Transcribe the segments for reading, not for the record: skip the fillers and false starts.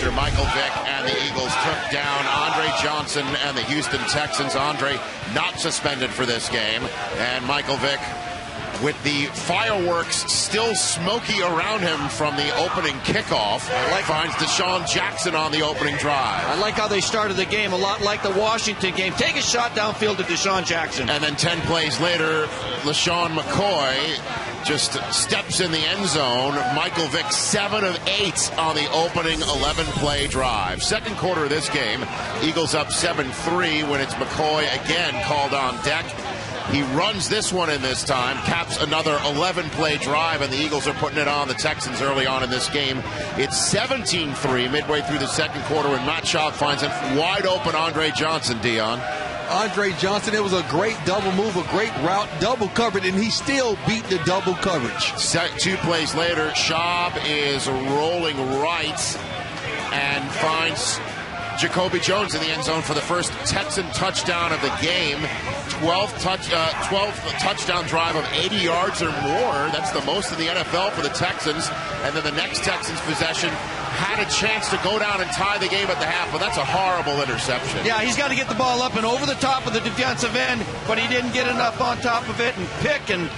after Michael Vick and the Eagles took down Andre Johnson and the Houston Texans. Andre not suspended for this game, and Michael Vick, with the fireworks still smoky around him from the opening kickoff, finds Deshaun Jackson on the opening drive. I like how they started the game, a lot like the Washington game. Take a shot downfield to Deshaun Jackson. And then 10 plays later, LaShawn McCoy just steps in the end zone. Michael Vick 7 of 8 on the opening 11-play drive. Second quarter of this game, Eagles up 7-3 when it's McCoy again called on deck. He runs this one in this time, caps another 11-play drive, and the Eagles are putting it on the Texans early on in this game. It's 17-3 midway through the second quarter when Matt Schaub finds a wide open Andre Johnson, Dion. Andre Johnson, it was a great double move, a great route, double covered, and he still beat the double coverage. 2 plays later, Schaub is rolling right and finds Jacoby Jones in the end zone for the first Texan touchdown of the game. 12 touchdown drive of 80 yards or more. That's the most in the NFL for the Texans. And then the next Texans possession had a chance to go down and tie the game at the half, but that's a horrible interception. Yeah, he's got to get the ball up and over the top of the defensive end, but he didn't get enough on top of it and pick, and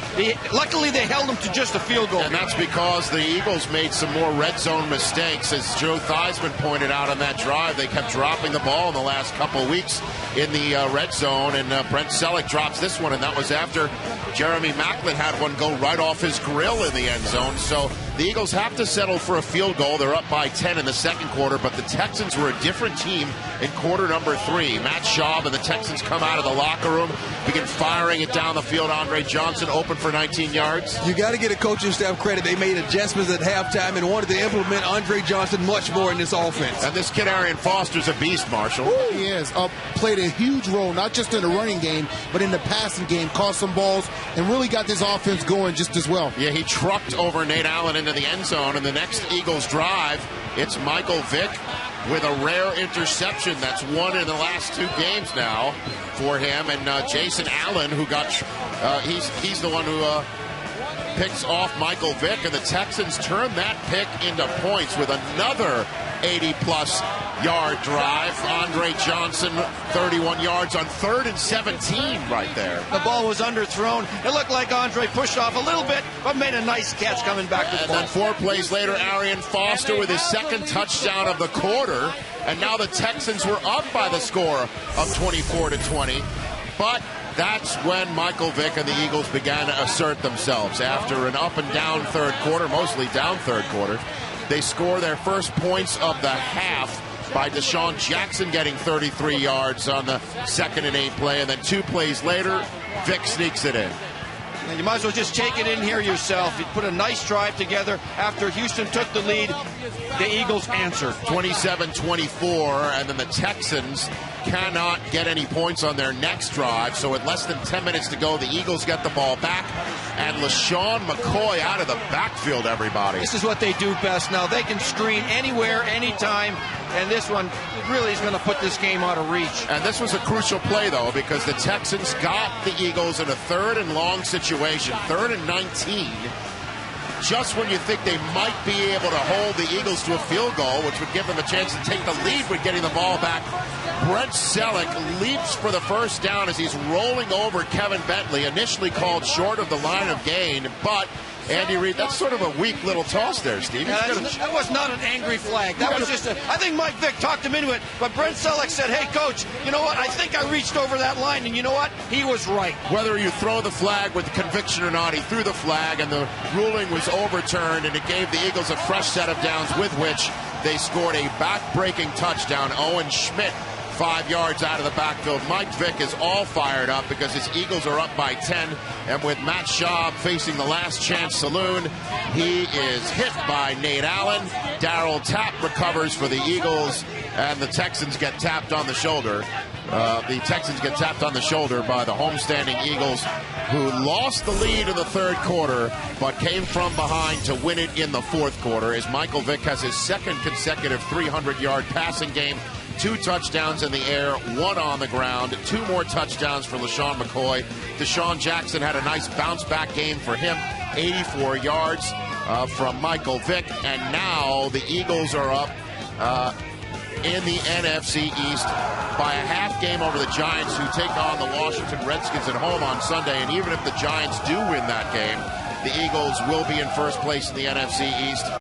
luckily they held him to just a field goal. And that's because the Eagles made some more red zone mistakes. As Joe Theismann pointed out on that drive, they kept dropping the ball in the last couple of weeks in the red zone, and Brent Selleck drops this one, and that was after Jeremy Maclin had one go right off his grill in the end zone. So the Eagles have to settle for a field goal. They're up by 10 in the second quarter, but the Texans were a different team in quarter number 3. Matt Schaub and the Texans come out of the locker room, begin firing it down the field. Andre Johnson open for 19 yards. You got to get a coaching staff credit. They made adjustments at halftime and wanted to implement Andre Johnson much more in this offense. And this kid Arian Foster's a beast, Marshall. Ooh, he is. Played a huge role, not just in the running game, but in the passing game. Caught some balls and really got this offense going just as well. Yeah, he trucked over Nate Allen into the end zone, and the next Eagles drive, it's Michael Vick with a rare interception. That's one in the last 2 games now for him. And Jason Allen, who got, he's the one who picks off Michael Vick, and the Texans turn that pick into points with another 80-plus yard drive. Andre Johnson, 31 yards on 3rd and 17 right there. The ball was underthrown. It looked like Andre pushed off a little bit, but made a nice catch coming back to the ball. And then 4 plays later, Arian Foster with his second touchdown of the quarter, and now the Texans were up by the score of 24-20. But that's when Michael Vick and the Eagles began to assert themselves. After an up and down third quarter, mostly down third quarter, they score their first points of the half by Deshaun Jackson getting 33 yards on the 2nd and 8 play, and then 2 plays later, Vick sneaks it in. And you might as well just take it in here yourself. You put a nice drive together after Houston took the lead. The Eagles answered. 27-24, and then the Texans cannot get any points on their next drive. So with less than 10 minutes to go, the Eagles get the ball back, and LaShawn McCoy out of the backfield, everybody. This is what they do best now. They can screen anywhere, anytime, and this one really is going to put this game out of reach. And this was a crucial play, though, because the Texans got the Eagles in a 3rd and long situation, 3rd and 19. Just when you think they might be able to hold the Eagles to a field goal, which would give them a chance to take the lead with getting the ball back, Brent Selleck leaps for the first down as he's rolling over Kevin Bentley, initially called short of the line of gain, but Andy Reid, that's sort of a weak little toss there, Steve. Yeah, that was not an angry flag. That was just I think Mike Vick talked him into it, but Brent Selleck said, hey, Coach, you know what? I think I reached over that line, and you know what? He was right. Whether you throw the flag with conviction or not, he threw the flag, and the ruling was overturned, and it gave the Eagles a fresh set of downs with which they scored a back-breaking touchdown. Owen Schmidt, 5 yards out of the backfield. Mike Vick is all fired up because his Eagles are up by 10. And with Matt Schaub facing the last chance saloon, he is hit by Nate Allen. Darryl Tapp recovers for the Eagles, and the Texans get tapped on the shoulder. The Texans get tapped on the shoulder by the homestanding Eagles, who lost the lead in the 3rd quarter, but came from behind to win it in the 4th quarter, as Michael Vick has his 2nd consecutive 300-yard passing game. 2 touchdowns in the air, 1 on the ground, 2 more touchdowns for LaShawn McCoy. Deshaun Jackson had a nice bounce-back game for him, 84 yards from Michael Vick, and now the Eagles are up in the NFC East by a half game over the Giants, who take on the Washington Redskins at home on Sunday. And even if the Giants do win that game, the Eagles will be in first place in the NFC East.